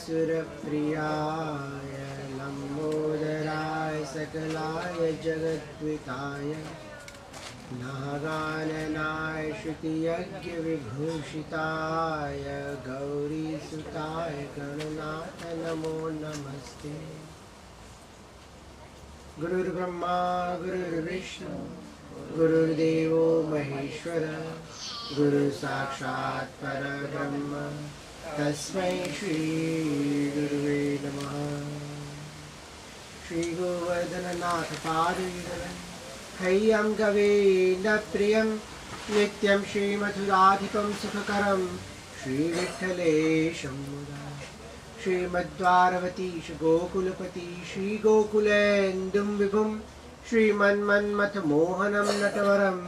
सुरप्रियाय लम्बोदराय सकलाय जगद्विताय नागाननाय श्रुतियज्ञविभूषिताय गौरीसुताय गणनाथ नमो नमस्ते। गुरुर्ब्रह्मा गुरुर्विष्णु गुरुर्देवो महेश्वर गुरु साक्षात् परब्रह्म तस्मै श्री गुरुवे नमः। श्री गोवर्धननाथ पादयुगलं हैयं कवेन प्रियं नित्यं श्रीमधुराधिपं सुखकरं श्रीविठ्ठलेशं मुदा। श्रीमद्वारवतीश गोकुलपति श्रीगोकुलेन्दुं विभुं श्रीमन्मन्मथ मोहनं नटवरं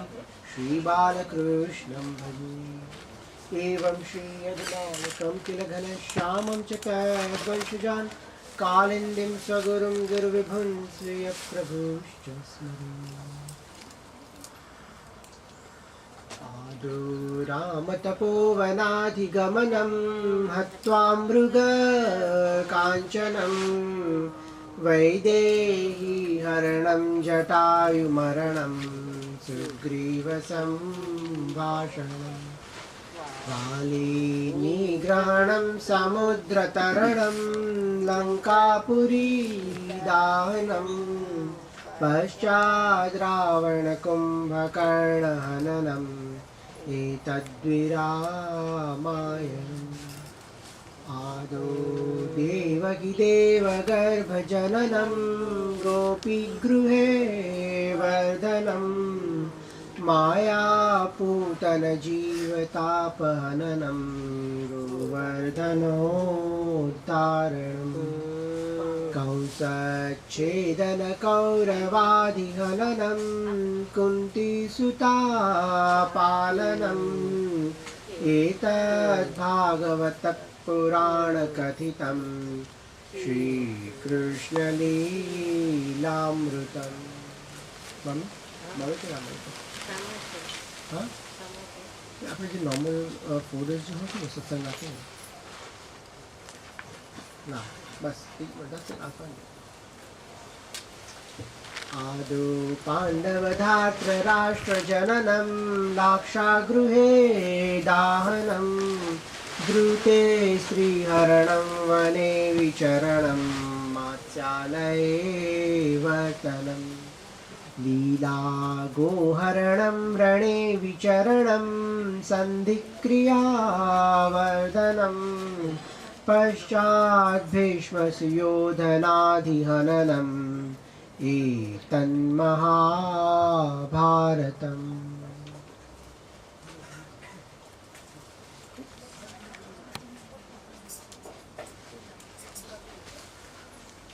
श्रीबालकृष्णं भजे। एवं श्रीयदुलालकं किलघनश्यामं च कैर्वंशजान् कालिन्दीं स्वगुरुं गुरुविभुं श्रियप्रभुश्च स्मरे। आदौ रामतपोवनाधिगमनं हत्वा मृगकाञ्चनं वैदेही हरणं जटायुमरणं सुग्रीवसम्भाषणं वालीनिग्रहणं समुद्रतरणं लङ्कापुरीदाहनं पश्चाद् रावणकुम्भकर्णहननम् एतद्विरामायणम्। आदौ देवकी देवगर्भजननं गोपीगृहे वर्धनं मायापूतनजीवतापहननं गोवर्धनोद्धारणम् कंसच्छेदनकौरवादिहननं कुन्तीसुतापालनम् एतद्भागवतः पुराणकथितं श्रीकृष्णलीलामृतम्। આપણે જે નોર્મલ ફોટોઝ જે હોય ને સત્સંગ આપે ના બસ आदौ पाण्डवधात्रराष्ट्रजननं लाक्षागृहे दाहनं द्रुते श्रीहरणं वने विचरणं मात्स्यालये वर्तनं लीलागोहरणं रणे विचरणं सन्धिक्रियावर्धनं पश्चात् भीष्मसुयोधनाधिहननम् एतन्महाभारतम्।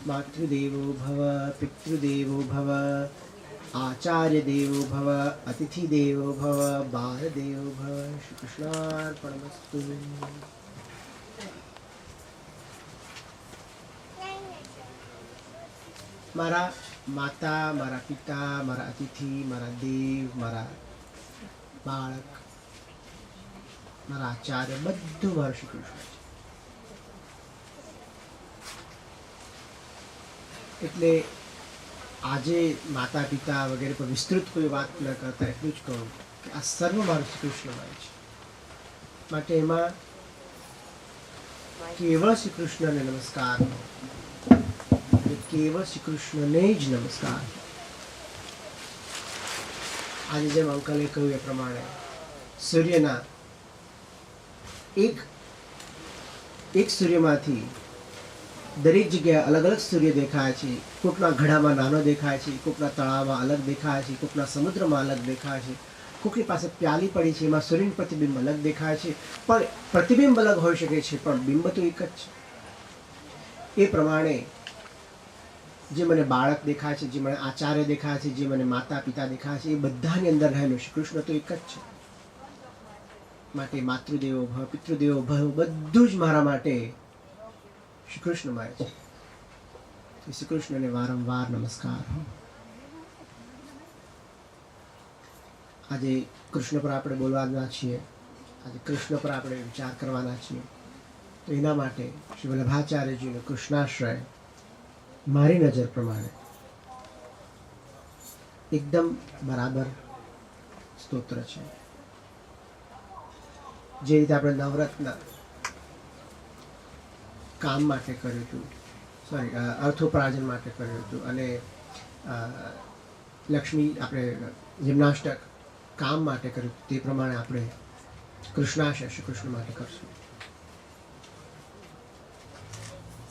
मातृदेवो भव पितृदेवो भव आचार्यदेवो भव अतिथिदेवो भव बालदेवो भव। श्री कृष्णार्पणमस्तु। मारा माता मारा पिता मारा अतिथि मारा देव मारा बाळक मारा आचार्य બધું મારું શ્રી કૃષ્ણ છે। એટલે આજે માતા પિતા વગેરે પર વિસ્તૃત કોઈ વાત ન કરતા એટલું જ કહું કે આ સર્વ મારું શ્રી કૃષ્ણમય છે। માટે એમાં કેવળ શ્રી કૃષ્ણને નમસ્કાર, केवल श्री कृष्ण ने ज नमस्कार। आज जेम अंकले कहूँ ए प्रमाणे सूर्यना एक सूर्यमांथी दरेक जग्याए अलग अलग सूर्य देखाय छे। कोकना घड़ामां नानो देखाय छे, कोकना तळावमां अलग देखाय छे, कोकना समुद्रमां अलग देखाय छे, कोकनी पासे प्याली पड़ी छे एमां सूर्यनुं प्रतिबिंब अलग देखाय छे। पण प्रतिबिंब अलग होई शके छे पण बिंब तो एक ज छे। ए प्रमाणे जे मने बाळक देखाय छे, जे मने आचार्य देखाय छे, जे मने माता पिता देखाय छे, ए बधानी अंदर रहेलो श्री कृष्ण तो एक ज छे। माटे मातृदेवो भव पितृदेवो भव बधुं ज मारा माटे श्री कृष्णमय छे। श्री कृष्ण ने वारंवार नमस्कार। આજે કૃષ્ણ પર આપણે બોલવાના છીએ, આજે કૃષ્ણ પર આપણે વિચાર કરવાના છીએ। તો એના માટે શ્રી વલ્લભાચાર્યજીનો કૃષ્ણાશ્રય મારી નજર પ્રમાણે એકદમ બરાબર સ્તોત્ર છે. જે રીતે આપણે નવરત્ન કામ માટે કર્યું હતું, સોરી અર્થોપાર્જન માટે કર્યું હતું, અને લક્ષ્મી આપણે જિમ્નાસ્ટક કામ માટે કર્યું તે પ્રમાણે આપણે કૃષ્ણાશય શ્રી કૃષ્ણ માટે કરશું.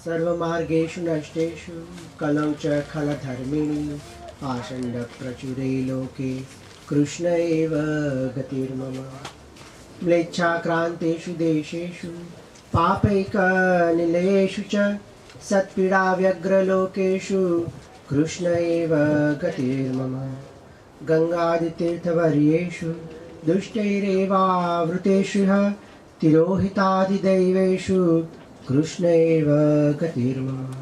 સર્વમાર્ગેષુ નષ્ટેષુ કલૌ ચ ખલધર્મિણી આસંડ પ્રચુરે લોકે કૃષ્ણ એવ ગતિર્મમ. મ્લેચ્છાક્રાંતેષુ દેશેષુ પાપૈકનિલયેષુ ચ સત્પીડા વ્યગ્રલોકેષુ કૃષ્ણ એવ ગતિર્મમ. ગંગાદિતીર્થવર્યેષુ દુષ્ટૈરેવાવૃતેષુ તિરોહિતાધિદૈવેષુ કૃષ્ણ એવ ગતિર્મમ.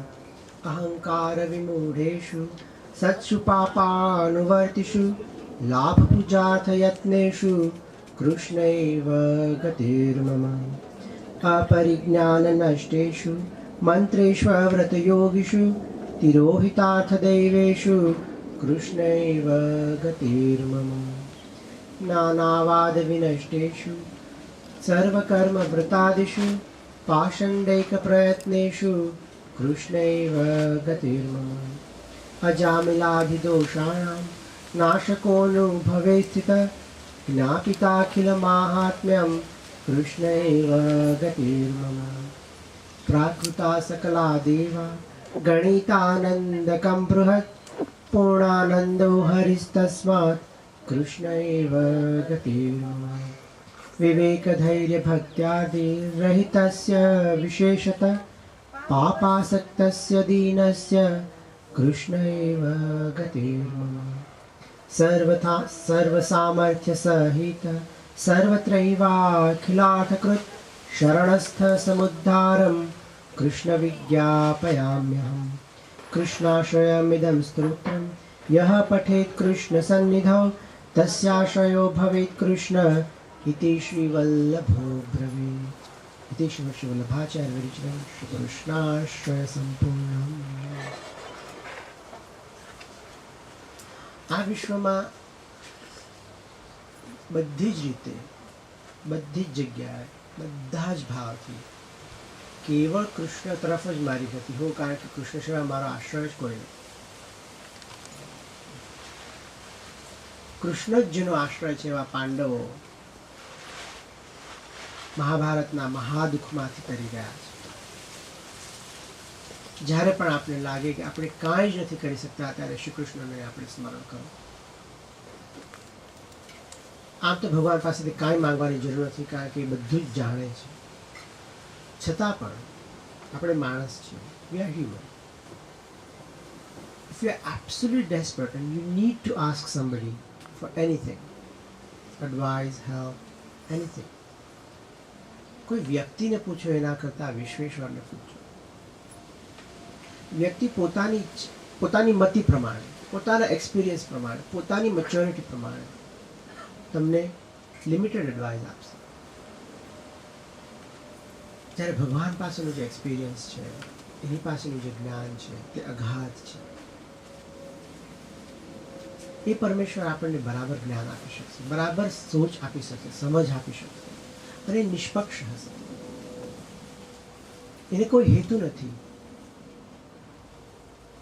અહંકારવિમૂઢેષુ સત્સુ પાપાનુવર્તિષુ લાભપૂજાર્થયત્નેષુ કૃષ્ણ એવ ગતિર્મમ. अपरिज्ञाननष्टेषु मन्त्रेष्वव्रतयोगिषु तिरोहितार्थदैवेषु कृष्ण एव गतिर्मम. नानावादविनष्टेषु सर्वकर्मवृतादिषु पाषण्डैकप्रयत्नेषु कृष्ण एव गतिर्मम. अजामिलाधिदोषाणां नाशकोऽनुभवे स्थितः ज्ञापिताखिलमाहात्म्यं कृष्ण एव गतिर्मम. प्राकृता सकला देवा गणितानन्दकं बृहत् पूर्णानन्दो हरिस्तस्मात् कृष्ण एव गतिर्मम. विवेकधैर्यभक्त्यादिरहितस्य विशेषतः पापासक्तस्य दीनस्य कृष्ण एव गतिर्मम. सर्वसामर्थ्यसहित सर्वत्रैवाखिलार्थकृत् शरणस्थ समुद्धारं कृष्ण विज्ञापयाम्यहम्. कृष्णाश्रयमिदं स्तोत्रं यः पठेत् कृष्णसन्निधौ तस्याश्रयो भवेत् कृष्ण इति श्रीवल्लभो ब्रवीत्. इति श्रीवल्लभाचार्य विरचितं श्रीकृष्णाश्रय सम्पूर्णम्. આ વિશ્વમાં બધી જ રીતે, બધી જ જગ્યાએ, બધા જ ભાવથી કેવળ કૃષ્ણ તરફ જ મારી ગતિ હો, કારણ કે કૃષ્ણ સિવાય મારો આશ્રય જ કોઈ નથી. કૃષ્ણ જ જેનો આશ્રય છે એવા પાંડવો મહાભારતના મહાદુઃખમાંથી તરી ગયા છે. જ્યારે પણ આપણે લાગે કે આપણે કાંઈ જ નથી કરી શકતા ત્યારે શ્રી કૃષ્ણને આપણે સ્મરણ કરો. આમ તો ભગવાન પાસેથી કાંઈ માંગવાની જરૂર નથી, કારણ કે એ બધું જ જાણે છે. છતાં પણ આપણે માણસ છીએ, we are human. If you are absolutely desperate and you need to ask somebody for anything, advice, help, anything, કોઈ વ્યક્તિને પૂછો એના કરતાં વિશ્વેશ્વરને પૂછો. વ્યક્તિ પોતાની મતિ પ્રમાણે, પોતાના એક્સપિરિયન્સ પ્રમાણે, પોતાની મેચ્યોરિટી પ્રમાણે તમને લિમિટેડ એડવાઇસ આપશે. જ્યારે ભગવાન પાસેનું જે એક્સપિરિયન્સ છે, એની પાસેનું જે જ્ઞાન છે તે અગાધ છે. એ પરમેશ્વર આપણને બરાબર જ્ઞાન આપી શકશે, બરાબર સોચ આપી શકે, સમજ આપી શકશે, અને નિષ્પક્ષ હશે. એને કોઈ હેતુ નથી,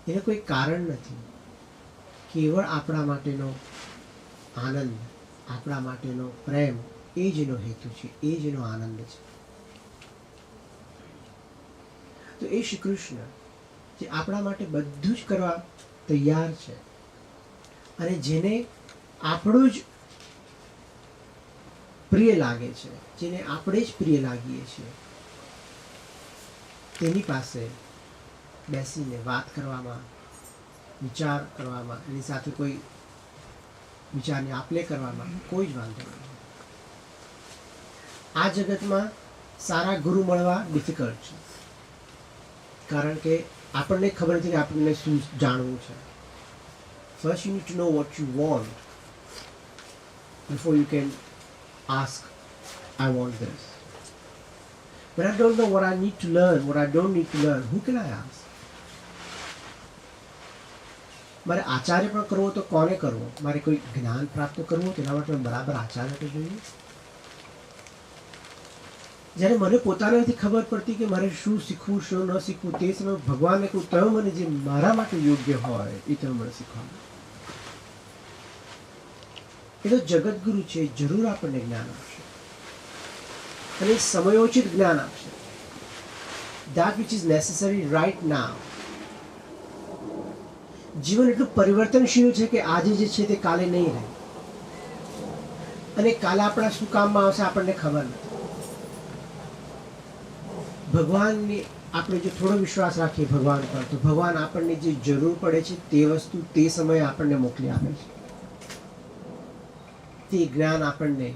એને કોઈ કારણ નથી. કેવળ આપણા માટેનો આનંદ, આપણા માટેનો પ્રેમ, એ જ એનો હેતુ છે, એ જ એનો આનંદ છે. તો એ શ્રી કૃષ્ણ જે આપણા માટે બધું જ કરવા તૈયાર છે, અને જેને આપણું જ પ્રિય લાગે છે, જેને આપણે જ પ્રિય લાગીએ છીએ, તેની પાસે બેસીને વાત કરવામાં, વિચાર કરવામાં, એની સાથે કોઈ વિચારની આપ-લે કરવામાં કોઈ જ વાંધો નથી. આ જગતમાં સારા ગુરુ મળવા ડિફિકલ્ટ છે, કારણ કે આપણને ખબર નથી કે આપણને શું જાણવું છે. First you need to know what you want before you can ask, I want this. When I don't know what I need to learn, what I don't need to learn, who can I ask? મારે આચાર્ય પણ કરવો તો કોને કરવો? મારે કોઈ જ્ઞાન પ્રાપ્ત કરવું તેના માટે બરાબર આચાર્ય તો જોઈએ. જ્યારે મને પોતાને નથી ખબર પડતી કે મારે શું શીખવું શું ન શીખવું, તે સમયે ભગવાનને કહું તમે મને જે મારા માટે યોગ્ય હોય એ તમે મને શીખવાડો. એ તો જગતગુરુ છે, જરૂર આપણને જ્ઞાન આપશે અને સમયોચિત જ્ઞાન આપશે. That which is necessary right now. જીવન એટલું પરિવર્તનશીલ છે કે આજે જે છે તે કાલે નહીં રહે, અને કાલે આપણા શું કામમાં આવશે આપણને ખબર નથી. ભગવાનની આપણે જો થોડો વિશ્વાસ રાખીએ ભગવાન પર, તો ભગવાન આપણને જે જરૂર પડે છે તે વસ્તુ તે સમયે આપણને મોકલી આપે છે. તે જ્ઞાન આપણને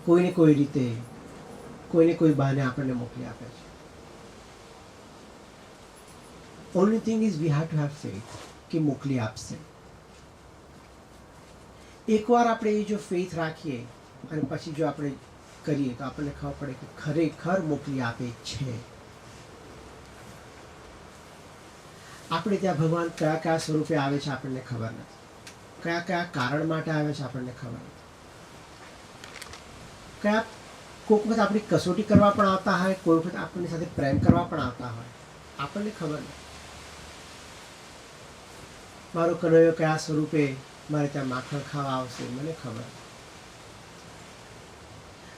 કોઈને કોઈ રીતે, કોઈને કોઈ બહાને આપણને મોકલી આપે છે. Only thing is we have to have faith કે મોકલી આપશે. એકવાર આપણે એ જો ફેથ રાખીએ અને પછી જો આપણે કરીએ તો આપણને ખબર પડે કે ખરેખર મોકલી આપે છે. આપણે ત્યાં ભગવાન કયા કયા સ્વરૂપે આવે છે આપણને ખબર નથી, કયા કયા કારણ માટે આવે છે આપણને ખબર નથી, કયા કોઈક વખત આપણી કસોટી કરવા પણ આવતા હોય, કોઈ વખત આપણની સાથે પ્રેમ કરવા પણ આવતા હોય, આપણને ખબર નથી. મારો કનૈયો કયા સ્વરૂપે મારે ત્યાં માખણ ખાવા આવશે મને ખબર.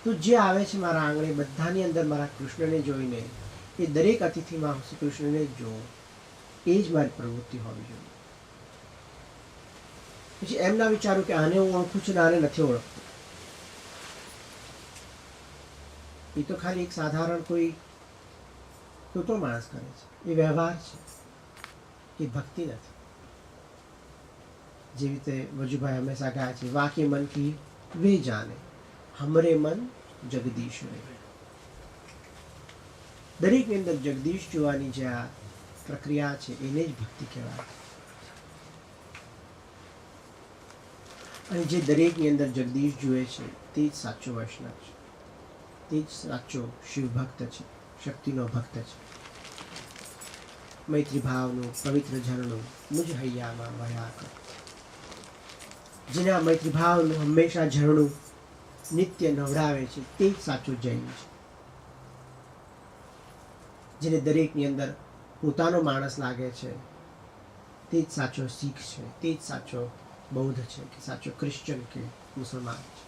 તો જે આવે છે મારા આંગણે બધાની અંદર મારા કૃષ્ણને જોઈને, એ દરેક અતિથિમાં હું શ્રી કૃષ્ણને જ જોઉં, એ જ મારી પ્રવૃત્તિ હોવી જોઈએ. પછી એમ ના વિચારું કે આને હું ઓળખું છું ને આને નથી ઓળખતું. એ તો ખાલી એક સાધારણ કોઈ તો માણસ કરે છે, એ વ્યવહાર છે, એ ભક્તિ નથી. જેવી રીતે વજુભાઈ હંમેશા કહે છે, વાકે મન કી વે જાને, હમરે મન જગદીશ રે. દરેકની અંદર જગદીશ જોવાની જે આ પ્રક્રિયા છે એને જ ભક્તિ કહેવાય. અને જે દરેકની અંદર જગદીશ જુએ છે તે જ સાચો વૈષ્ણવ છે, તે જ સાચો શિવ ભક્ત છે, શક્તિનો ભક્ત છે. મૈત્રી ભાવનું પવિત્ર ઝરણું મુજ હૈયામાં વહ્યા કર. જેને આ મૈત્રી ભાવનું હંમેશા ઝરણું નિત્ય નવડાવે છે તે જ સાચો જૈન છે. જેને દરેકની અંદર પોતાનો માણસ લાગે છે તે જ સાચો શીખ છે, તે જ સાચો બૌદ્ધ છે કે સાચો ક્રિશ્ચન કે મુસલમાન છે.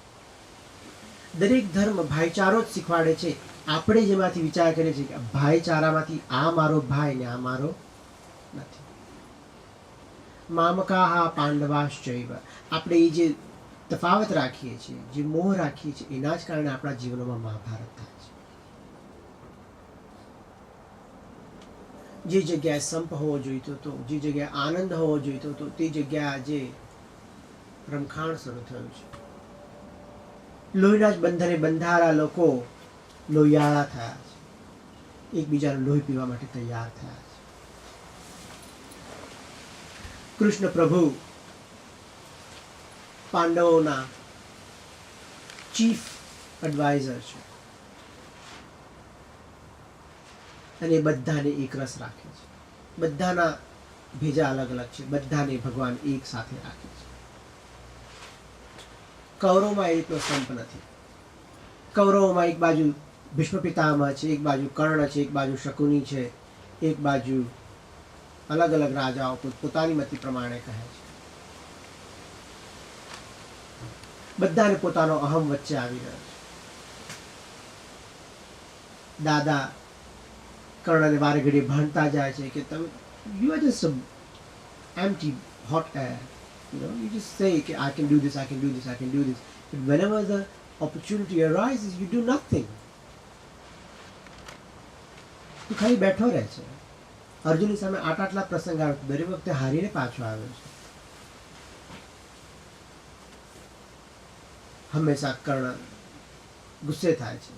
દરેક ધર્મ ભાઈચારો જ શીખવાડે છે. આપણે જેમાંથી વિચાર કરીએ છીએ કે ભાઈચારામાંથી આ મારો ભાઈ ને આ મારો નથી. મામકાહા પાંડવાશ્ચૈવ. આપણે એ જે તફાવત રાખીએ છીએ, જે મોહ રાખીએ છીએ, એના જ કારણે આપણા જીવનોમાં મહાભારત થાય છે. જે જગ્યાએ સંપ હોવો જોઈતો હતો, જે જગ્યાએ આનંદ હોવો જોઈતો હતો, તે જગ્યાએ આજે રમખાણ શરૂ થયું છે. લોહીના જ બંધને બંધાયેલા લોકો લોહિયાળા થયા છે, એકબીજાનું લોહી પીવા માટે તૈયાર થયા છે. કૃષ્ણ પ્રભુ પાંડવોના ચીફ એડવાઇઝર છે અને બધાને એક રસ રાખે છે. બધાના ભેજા અલગ અલગ છે, બધાને ભગવાન એક સાથે રાખે છે. કૌરવમાં એ રીતનો સંપ નથી. કૌરવોમાં એક બાજુ ભીષ્મ પિતામહ છે, એક બાજુ કર્ણ છે, એક બાજુ શકુની છે, એક બાજુ અલગ અલગ રાજાઓ પોતાની મતિ પ્રમાણે કહે છે. બધાને પોતાનો અહમ વચ્ચે આવી રહ્યો છે. દાદા કર્ણને વારે ઘડીએ ભણતા જાય છે કે તમે you are just empty hot air. You just say, I can do this, I can do this, I can do this. But whenever the opportunity arises, you do nothing. તું ખાલી બેઠો રહે છે. અર્જુનની સામે આટલા પ્રસંગ આવે, દરેક વખતે હારીને પાછો આવ્યો છે. હંમેશા કર્ણ ગુસ્સે થાય છે.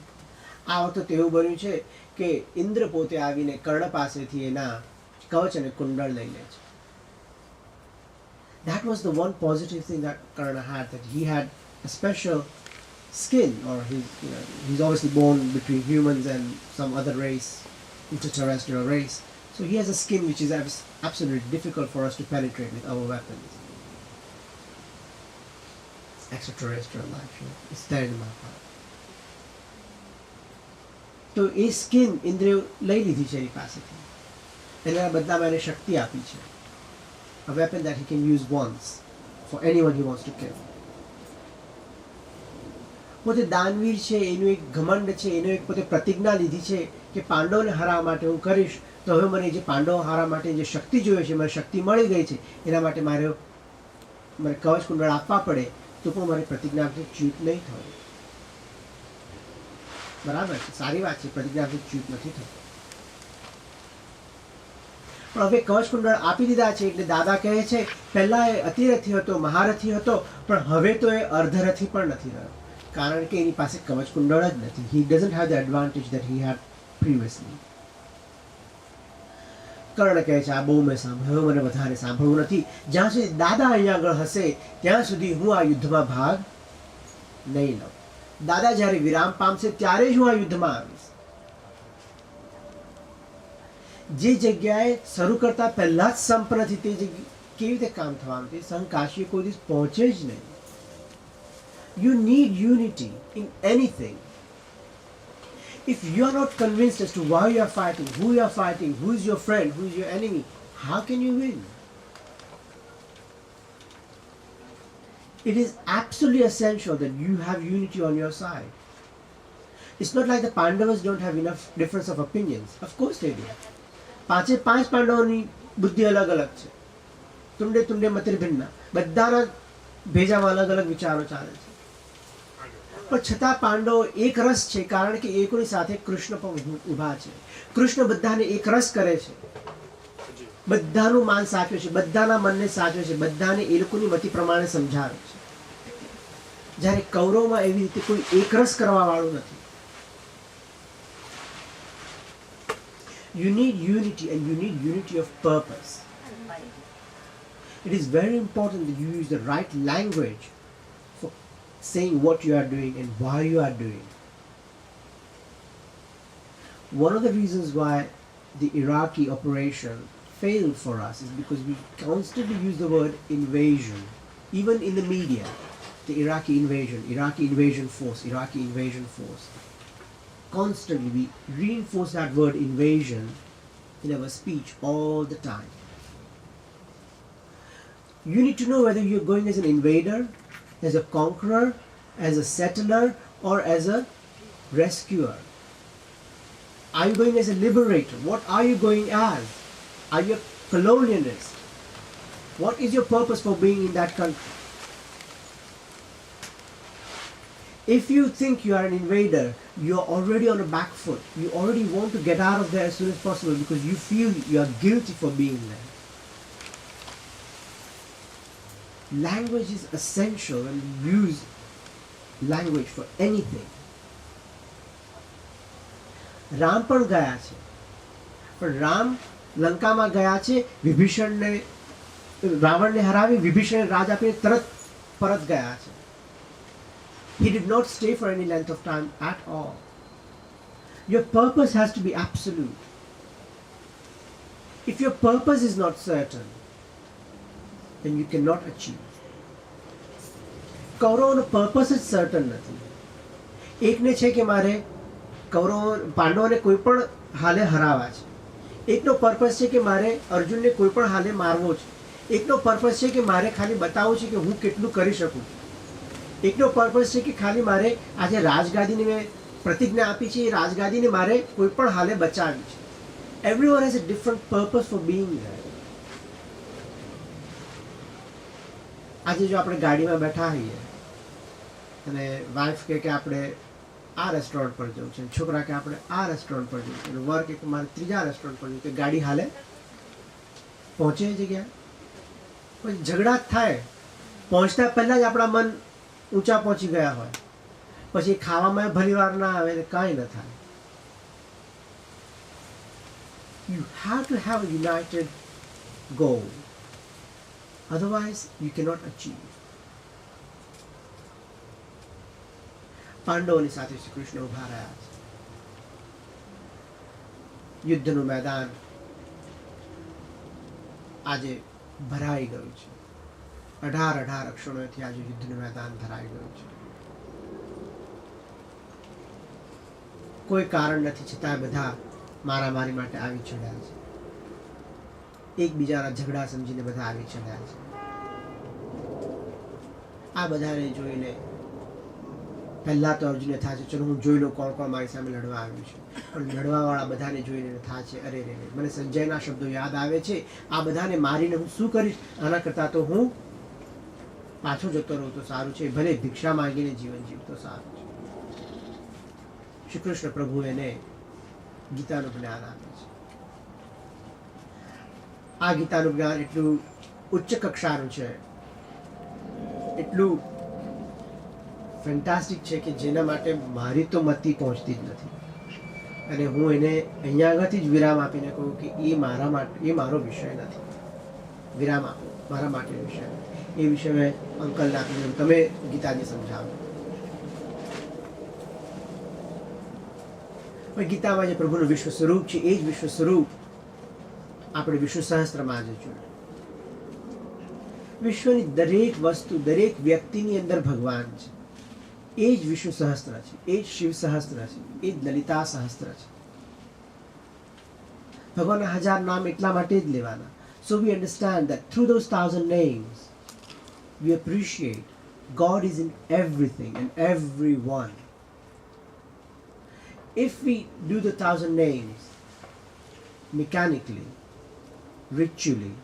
આ વખતે એવું બન્યું છે કે ઇન્દ્ર પોતે આવીને કર્ણ પાસેથી એના કવચ અને કુંડળ લઈ લે છે. That was the one positive thing that Karna had, that he had a special skin, or he's obviously born between humans and some other race, interterrestrial race. So he has a skin which is absolutely difficult for us to penetrate with our weapons. Extraterrestrial life, it's there in my heart. તો એ skin ઇન્દ્રિયો લઈ લીધી છે એની પાસેથી, એના બદલામાં એને શક્તિ આપી છે. A weapon that he can use once for anyone he wants to kill. પોતે દાનવીર છે, એનું એક ઘમંડ છે, એનું એક પોતે પ્રતિજ્ઞા લીધી છે કે પાંડવોને હરાવવા માટે હું કરીશ, તો હવે મને જે પાંડવો હરાવવા માટે જે શક્તિ જોઈએ છે, મને શક્તિ મળી ગઈ છે, એના માટે મારે કવચ કુંડળ આપવા પડે, તો પણ મારી પ્રતિજ્ઞાથી ચ્યુત નહીં થવું. બરાબર છે, સારી વાત છે, પ્રતિજ્ઞાથી ચ્યુત નથી થતું. પણ હવે કવચ કુંડળ આપી દીધા છે એટલે દાદા કહે છે પહેલા એ અતિરથી હતો, મહારથી હતો, પણ હવે તો એ અર્ધરથી પણ નથી રહ્યો, કારણ કે એની પાસે કવચ કુંડળ જ નથી. He doesn't have the advantage that he had previously. કર્ણ કહે છે આ બહુ મેં સાંભળ્યું, હવે મને વધારે સાંભળવું નથી. જ્યાં સુધી દાદા અહીંયા આગળ હશે ત્યાં સુધી હું આ યુદ્ધમાં ભાગ નહીં લઉં. દાદા જ્યારે વિરામ પામશે ત્યારે જ હું આ યુદ્ધમાં આવીશ. જે જગ્યાએ શરૂ કરતા પહેલા જ સંપ નથી તે જગ્યાએ કેવી રીતે કામ થવાનું? તે સંકાશી કોઈ દિવસ પહોંચે જ નહીં. You need unity in anything. If you are not convinced as to why you are fighting, who you are fighting, who is your friend, who is your enemy, how can you win? It is absolutely essential that you have unity on your side. It's not like the Pandavas don't have enough difference of opinions. Of course they do. પાંચે પાંચ પાંડવોની બુદ્ધિ અલગ અલગ છે, તુંડે તુંડે મતિર ભિન્ના, બધાના ભેજામાં અલગ અલગ વિચારો ચાલે છે, પણ છતાં પાંડવો એક રસ છે, કારણ કે એકોની સાથે કૃષ્ણ પણ ઊભા છે. કૃષ્ણ બધાને એક રસ કરે છે, બધાનું માન સાચવે છે, બધાના મનને સાચવે છે, બધાને એ લોકોની મતિ પ્રમાણે સમજાવે છે. જ્યારે કૌરવમાં એવી રીતે કોઈ એક રસ કરવા વાળું નથી. You need unity, and you need unity of purpose. It is very important that you use the right language for saying what you are doing and why you are doing. One of the reasons why the Iraqi operation failed for us is because we constantly use the word invasion. Even in the media, the Iraqi invasion force. Constantly we reinforce that word invasion in our speech all the time. You need to know whether you're going as an invader, as a conqueror, as a settler, or as a rescuer. Are you going as a liberator? What are you going as? Are you a colonialist? What is your purpose for being in that country? If you think you are an invader, you are already on a back foot. You already want to get out of there as soon as possible because you feel you are guilty for being there. Language is essential when we use language for anything. Ram પણ ગયા છે, પણ રામ લંકામાં ગયા છે, રાવણને હરાવી વિભીષણ રાજ આપીને તરત પરત ગયા છે. He did not stay for any length of time at all. Your purpose has to be absolute. If your purpose is not certain, then you cannot achieve. કૌરવોનો purpose જ certain નથી. એકને છે કે મારે પાંડવોને કોઈ પણ હાલે હરાવવા છે, એકનો purpose છે કે મારે અર્જુનને કોઈ પણ હાલે મારવો છે, એકનો purpose છે કે મારે ખાલી બતાવવું છે કે હું કેટલું કરી શકું છું, એકનો પર્પસ છે કે ખાલી મારે આજે રાજગાદીને મેં પ્રતિજ્ઞા આપી છે, એ રાજગાદીને મારે કોઈ પણ હાલે બચાવી છે. Everyone has a different purpose for being there. આજે જો આપણે ગાડીમાં બેઠા હોઈએ અને વાઇફ કહે કે આપણે આ રેસ્ટોરન્ટ પર જવું છે, છોકરા કે આપણે આ રેસ્ટોરન્ટ પર જવું છે, અને વર કે મારે ત્રીજા રેસ્ટોરન્ટ પર જવું છે, ગાડી હાલે પહોંચે એ જગ્યાએ? પછી ઝઘડા જ થાય. પહોંચતા પહેલાં જ આપણા મન ઊંચા પહોંચી ગયા હોય, પછી ખાવામાં ભલી વાર ના આવે ને કાંઈ ન થાય. You have to have a united goal. Otherwise, you cannot achieve. પાંડવોની સાથે શ્રી કૃષ્ણ ઉભા રહ્યા છે. યુદ્ધનું મેદાન આજે ભરાઈ ગયું છે. 18 અક્ષરોથી આજે યુદ્ધનું મેદાન ભરાઈ ગયું છે. કોઈ કારણ નથી છતાં બધા મારામારી માટે આવી ચડ્યા છે. એકબીજાના ઝઘડા સમજીને બધા આવી ચડ્યા છે. આ બધાને જોઈને પહેલા તો અર્જુને થાય છે ચલો હું જોઈ લઉં કોણ કોણ મારી સામે લડવા આવ્યું છે. પણ લડવાવાળા બધાને જોઈને થાય છે અરે રે મને સંજયના શબ્દો યાદ આવે છે, આ બધાને મારીને હું શું કરીશ, આના કરતાં તો હું પાછો જતો રહું તો સારું છે, ભલે ભિક્ષા માંગીને જીવન જીવતો સારું છે. શ્રી કૃષ્ણ પ્રભુ એને ગીતાનું જ્ઞાન આપે છે. આ ગીતાનું જ્ઞાન એટલું ઉચ્ચ કક્ષાનું છે, એટલું ફેન્ટાસ્ટિક છે કે જેના માટે મારી તો મતિ પહોંચતી જ નથી. અને હું એને અહીંયા આગળથી જ વિરામ આપીને કહું કે એ મારા માટે, એ મારો વિષય નથી. વિરામ આપો, મારા માટે વિષય. એ વિષય મેં અંકલને આપીને તમે ગીતાજી સમજાવો. પણ ગીતામાં જે પ્રભુનું વિશ્વ સ્વરૂપ છે એ જ વિશ્વ સ્વરૂપ આપણે વિશ્વ સહસ્ત્રમાં આજે જોયું. વિશ્વની દરેક વસ્તુ, દરેક વ્યક્તિની અંદર ભગવાન છે. એ જ વિષ્ણુ સહસ્ત્ર છે, એ જ શિવ સહસ્ત્ર છે, એ જ લલિતા સહસ્ત્ર છે. ભગવાનના 1000 નામ એટલા માટે જ લેવાના. So we understand that through those 1000 names we appreciate God is in everything and everyone. If we do the 1000 names mechanically, ritually,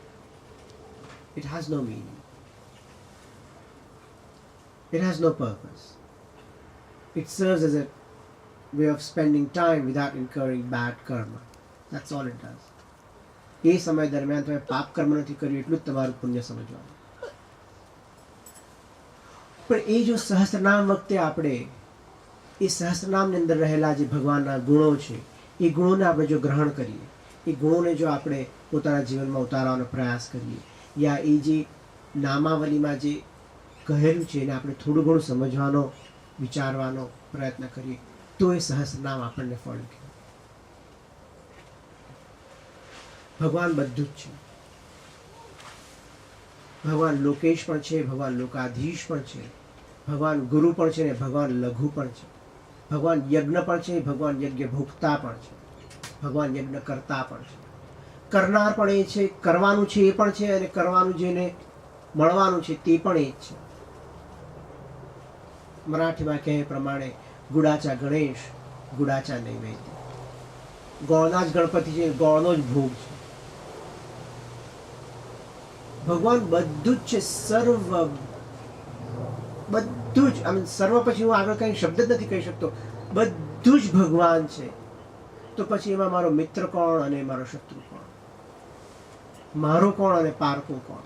it has no meaning. It has no purpose. It serves as a way of spending time without incurring bad karma. That's all it does. એ સમય દરમિયાન તમે પાપ કર્મ નથી કર્યું એટલું જ તમારું પુણ્ય સમજવાનું. પણ એ જો સહસ્ત્રનામ વખતે આપણે એ સહસ્ત્રનામની અંદર રહેલા જે ભગવાનના ગુણો છે એ ગુણોને આપણે જો ગ્રહણ કરીએ, એ ગુણોને જો આપણે પોતાના જીવનમાં ઉતારવાનો પ્રયાસ કરીએ, યા એ જે નામાવલીમાં જે કહેલું છે એને આપણે થોડું ઘણું સમજવાનો, વિચારવાનો પ્રયત્ન કરીએ તો એ સહસ્રનામ આપણને ફળ કે ભગવાન બધું જ છે. ભગવાન લોકેશ પણ છે, ભગવાન લોકાધીશ પણ છે, ભગવાન ગુરુ પણ છે ને ભગવાન લઘુ પણ છે. ભગવાન યજ્ઞ પણ છે, ભગવાન યજ્ઞ ભોગતા પણ છે, ભગવાન યજ્ઞ કરતા પણ છે. કરનાર પણ એ છે, કરવાનું છે એ પણ છે, અને કરવાનું જેને મળવાનું છે તે પણ એ જ છે. મરાઠીમાં કહે પ્રમાણે ગુડાચા ગણેશ, ગુડાચા નૈવેદ્ય. ગોળના જ ગણપતિ છે, ગોળનો જ ભોગ છે. ભગવાન બધું જ છે, સર્વ બધું જ. સર્વ પછી હું આગળ કઈ શબ્દ જ નથી કહી શકતો. બધું જ ભગવાન છે. તો પછી એમાં મારો મિત્ર કોણ અને મારો શત્રુ કોણ, મારો કોણ અને પારકો કોણ?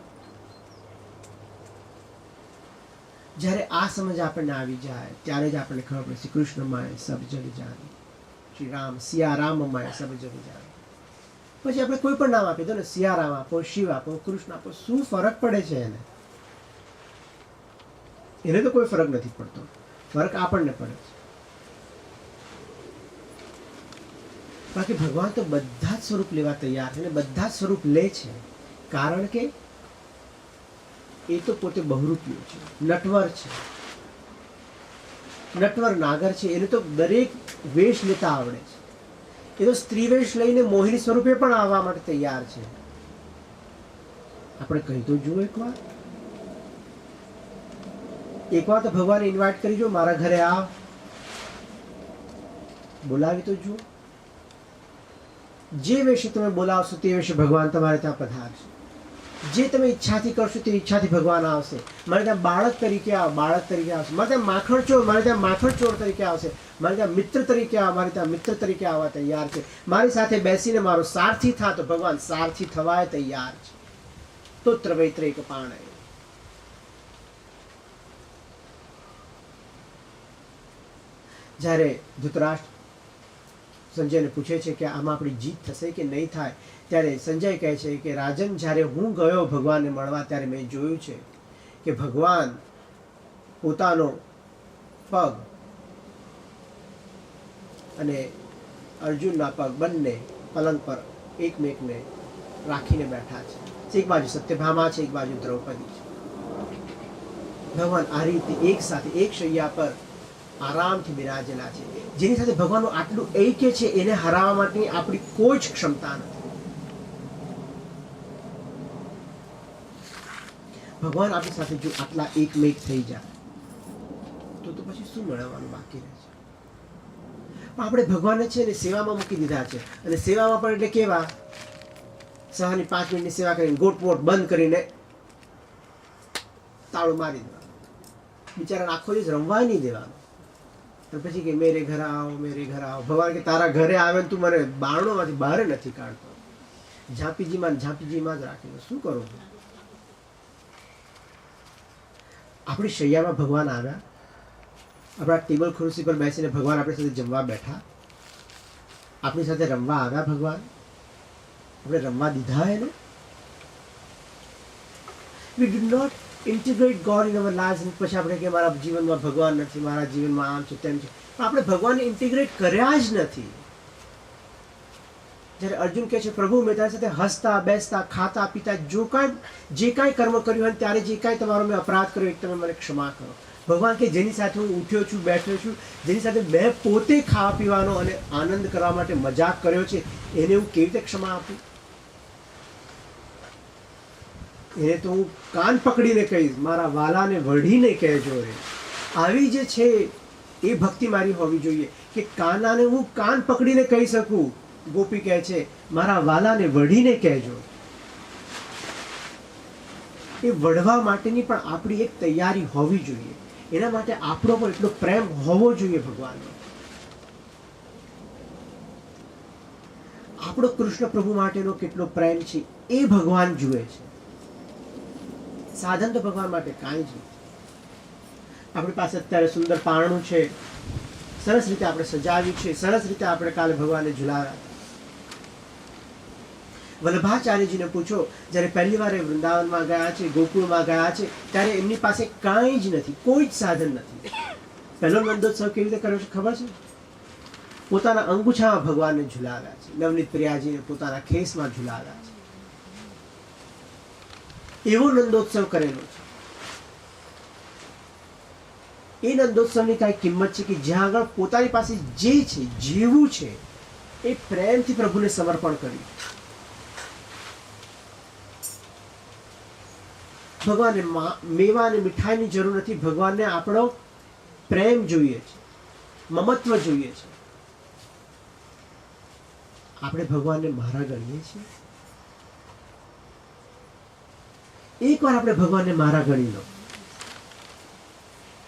જ્યારે આ સમજ આપણને આવી જાય ત્યારે જ આપણને ખબર પડે શ્રી કૃષ્ણમાં સબ જગ જાની, શ્રી રામ સિયારામમાં સબ જગ જાની. પછી આપણે કોઈ પણ નામ આપી દો ને, સિયારામ આપો, શિવ આપો, કૃષ્ણ આપો, શું ફરક પડે છે એને? એને તો કોઈ ફરક નથી પડતો. ફરક આપણને પડે છે. બાકી ભગવાન તો બધા જ સ્વરૂપ લેવા તૈયાર છે અને બધા જ સ્વરૂપ લે છે. કારણ કે એ તો પોતે બહુરૂપીય છે, નટવર છે, નટવર નાગર છે. એને તો દરેક વેશ લેતા આવડે છે. એ તો સ્ત્રી વેશ લઈને મોહિની સ્વરૂપે પણ આવવા માટે તૈયાર છે. આપણે કહી તો જુઓ એકવાર તો ભગવાને ઇન્વાઇટ કરી જો, મારા ઘરે આવ, બોલાવી તો જુઓ. જે વેશે તમે બોલાવશો તે વેશે ભગવાન તમારે ત્યાં પધારશે. જે તમે ઈચ્છાથી કરશો તે ઈચ્છાથી ભગવાન આવશે. મારે ત્યાં બાળક તરીકે આવ, બાળક તરીકે આવશે. મારે ત્યાં માખણ ચોર, મારે ત્યાં માખણ ચોર તરીકે આવશે. મારે ત્યાં મિત્ર તરીકે આવ, મારે ત્યાં મિત્ર તરીકે આવવા તૈયાર છે. મારી સાથે બેસીને મારો સારથી થા, તો ભગવાન સારથી થવાય તૈયાર છે. તો ત્રવૈત્રેક પાણે. જ્યારે ધૃતરાષ્ટ્ર સંજયને પૂછે છે કે આમાં આપણી જીત થશે કે નહીં થાય, ત્યારે સંજય કહે છે કે રાજન, જ્યારે હું ગયો ભગવાનને મળવા ત્યારે મેં જોયું છે કે ભગવાન પોતાનો પગ અને અર્જુનના પગ બંને પલંગ પર એકમેકને રાખીને બેઠા છે. એક બાજુ સત્યભામા છે, એક બાજુ દ્રૌપદી છે. ભગવાન આ રીતે એક સાથે એક શૈયા પર આરામથી બિરાજેલા છે. જેની સાથે ભગવાનનું આટલું ઐક્ય છે એને હરાવવા માટેની આપણી કોઈ જ ક્ષમતા નથી. ભગવાન આપણી સાથે જો આટલા એકમેક થઈ જાય તો પછી શું મેળવવાનું બાકી રહે છે? પણ આપણે ભગવાનને છે ને સેવામાં મૂકી દીધા છે. અને સેવામાં પણ એટલે કેવા, સહાની 5 મિનિટની સેવા કરીને ગોટવોટ બંધ કરીને તાળું મારી દેવાનું, બિચારાને આખો દિવસ રમવા નહીં દેવાનું. તો પછી કે મેરે ઘર આવો, મેરે ઘર આવો. ભગવાન કે તારા ઘરે આવે તું મને બારણોમાંથી બહાર નથી કાઢતો, ઝાંપીજીમાં જ રાખી શું કરું? આપણી શૈયામાં ભગવાન આવ્યા, આપણા ટેબલ ખુરશી પર બેસીને ભગવાન આપણી સાથે જમવા બેઠા, આપણી સાથે રમવા આવ્યા. ભગવાન આપણે રમવા દીધા એને? We did not integrate God in our lives. અને પછી આપણે કે મારા જીવનમાં ભગવાન નથી, મારા જીવનમાં આમ છે તેમ છે. પણ આપણે ભગવાનને ઇન્ટિગ્રેટ કર્યા જ નથી. જ્યારે અર્જુન કહે છે પ્રભુ મેં તારી સાથે હસતા બેસતા ખાતા પીતા જે કાંઈ કર્મ કર્યું હોય ત્યારે જે કાંઈ તમારો મેં અપરાધ કર્યો એ તમે મને ક્ષમા કરો. ભગવાન કે જેની સાથે હું ઉઠ્યો છું, બેઠ્યો છું, જેની સાથે મેં પોતે ખાવા પીવાનો અને આનંદ કરવા માટે મજાક કર્યો છે, એને હું કેવી રીતે ક્ષમા આપું? એને તો હું કાન પકડીને કહીશ, મારા વાલાને વઢીને કહેજો રે. આવી જે છે એ ભક્તિ મારી હોવી જોઈએ કે કાનાને હું કાન પકડીને કહી શકું. ગોપી કહે છે મારા વાલાને વઢીને કહેજો. એ વઢવા માટેની પણ આપણી એક તૈયારી હોવી જોઈએ. એના માટે આપણો પણ એટલો પ્રેમ હોવો જોઈએ ભગવાનનો. આપણો કૃષ્ણ પ્રભુ માટેનો કેટલો પ્રેમ છે એ ભગવાન જુએ છે. સાધન તો ભગવાન માટે કાંઈ જ નથી. આપણી પાસે અત્યારે સુંદર પારણું છે, સરસ રીતે આપણે સજાવ્યું છે, સરસ રીતે આપણે કાલે ભગવાનને ઝુલાવ્યા. વલ્લભાચાર્યજીને પૂછો, જ્યારે પહેલી વાર એ વૃંદાવનમાં ગયા છે, ગોકુળમાં ગયા છે, ત્યારે એમની પાસે કાંઈ જ નથી, કોઈ જ સાધન નથી. પહેલો નંદોત્સવ કેવી રીતે કર્યો છે ખબર છે? પોતાના અંગૂછામાં ભગવાનને ઝુલાવ્યા છે, નવનીત પ્રિયાજીને પોતાના ખેસમાં ઝુલાવ્યા છે. એવો નંદોત્સવ કરેલો છે. એ નંદોત્સવની કાંઈ કિંમત છે કે જ્યાં આગળ પોતાની પાસે જે છે, જેવું છે એ પ્રેમથી પ્રભુને સમર્પણ કર્યું. ભગવાનને મેવા અને મીઠાઈની જરૂર નથી. ભગવાનને આપણો પ્રેમ જોઈએ છે, મમત્વ જોઈએ છે. આપણે ભગવાનને મારા ગણીએ છીએ? એકવાર આપણે ભગવાનને મારા ગણી લો,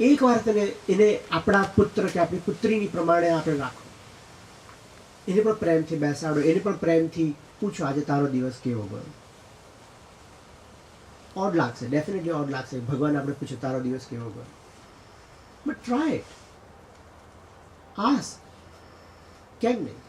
એકવાર એને આપણા પુત્ર કે આપણી પુત્રીની પ્રમાણે આપણે રાખો. એને પણ પ્રેમથી બેસાડો, એને પણ પ્રેમથી પૂછો આજે તારો દિવસ કેવો ગયો. ઓડ લાગશે, ડેફિનેટલી ઓડ લાગશે. ભગવાન આપણે પૂછો તારો દિવસ કેવો ગયો, બટ ટ્રાય ઇટ, આસ્ક. કેમ નહીં?